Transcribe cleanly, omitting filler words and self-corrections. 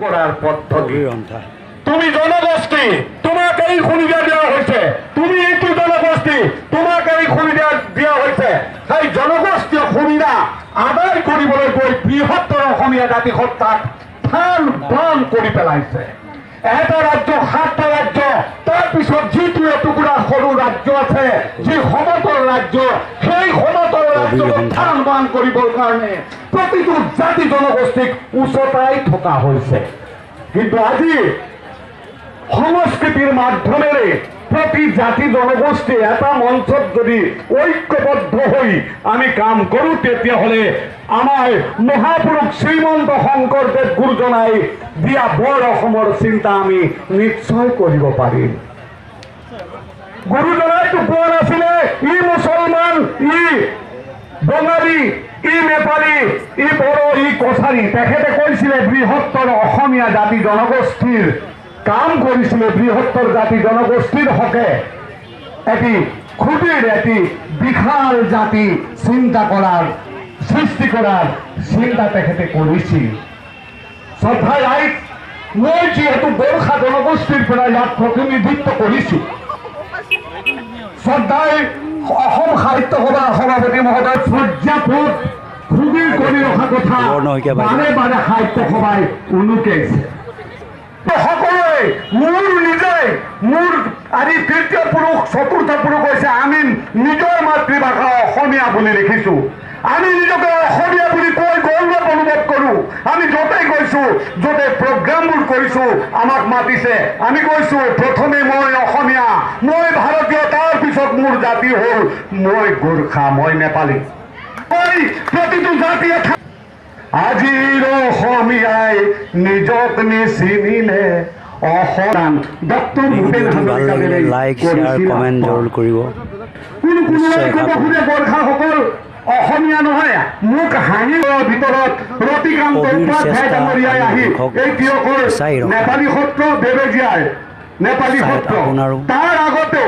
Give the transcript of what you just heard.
করার পদ্ধতি। তুমি জনগোষ্ঠী, তোমাকে এই সুবিধা দেওয়া হয়েছে, তুমি একটু জনগোষ্ঠী, তোমাকে এই সুবিধা দেওয়া হয়েছে। সেই জনগোষ্ঠীয় সুবিধা আদায় কৰিবলৈ গৈ বৃহত্তৰ অসমীয়া জাতি হত্যাক থান বান কৰি পেলাইছে। এটা ৰাজ্য, 7টা ৰাজ্য, তাৰপিছত যিটো এটুকুৰা সৰু ৰাজ্য আছে, যি সমতল ৰাজ্য, সেই সমতল ৰাজ্যক থান বান কৰিবৰ কাৰণে প্ৰতিটো জাতি জনগোষ্ঠীক উচতাই থকা হৈছে। কিন্তু আজি সংস্কৃতিৰ মাধ্যমেৰে প্ৰতি জাতি জনগোষ্ঠী এটা মঞ্চত যদি ঐক্যবদ্ধ হৈ আমি কাম কৰোঁ, তেতিয়াহ'লে আমাৰ মহাপুৰুষ শ্ৰীমন্ত শংকৰদেৱ গুৰুজনাই দিয়া বৰ অসমৰ চিন্তা আমি নিশ্চয় কৰিব পাৰিম। গুৰুজনাইতো কোৱা নাছিলে ই মুছলমান, ই বঙালী, ই নেপালী, ই বড়ো, ই কছাৰী। তেখেতে কৈছিলে বৃহত্তৰ অসমীয়া জাতি জনগোষ্ঠীৰ কাম কৰিছিলে, বৃহত্তৰ জাতি জনগোষ্ঠীৰ হকে এটি খুঁটিৰ এটি বিশাল জাতি চিন্তা কৰাৰ, সৃষ্টি কৰাৰ চিন্তা তেখেতে কৰিছিল। শ্ৰদ্ধা ৰাইজ, মই যিহেতু গোৰ্খা জনগোষ্ঠীৰ পৰা ইয়াত প্ৰতিনিধিত্ব কৰিছোঁ, শ্ৰদ্ধাই অসম সাহিত্য সভাৰ সভাপতি মহোদয় পৰ্যাপদ খুবই কৰি ৰখা কথা বাৰে বাৰে সাহিত্য সভাই উনুকাইছে। সকলোৱে মোৰ নিজে, মোৰ আজি তৃতীয় পুৰুষ, চতুৰ্থ পুৰুষ হৈছে, আমি নিজৰ মাতৃভাষা অসমীয়া বুলি লিখিছোঁ। আমি নিজকে অসমীয়া বুলি কৈ গৌৰৱ অনুভৱ কৰোঁ। আমি য'তেই গৈছোঁ, য'তে প্ৰগ্ৰামবোৰ কৰিছোঁ, আমাক মাতিছে, আমি কৈছোঁ প্ৰথমে মই অসমীয়া, মই ভাৰতীয়, তাৰপিছত মোৰ জাতি হ'ল মই গোৰ্খা, মই নেপালী। মই প্ৰতিটো জাতিয়ে আজিৰ অসমীয়াই নিজক নিচিনিলে অসম। ডক্টৰ ভূপেন হাজৰিকাদেৱে গোৰ্খাসকল অসমীয়া নহয়, মোক হাঁহিৰ ভিতৰত ৰতিকান্ত উপাধ্যায় ডাঙৰীয়াই আহি এই তিয়কৰ নেপালী সত্ৰ বেবেজীয়াৰ নেপালী সত্ৰ, তাৰ আগতে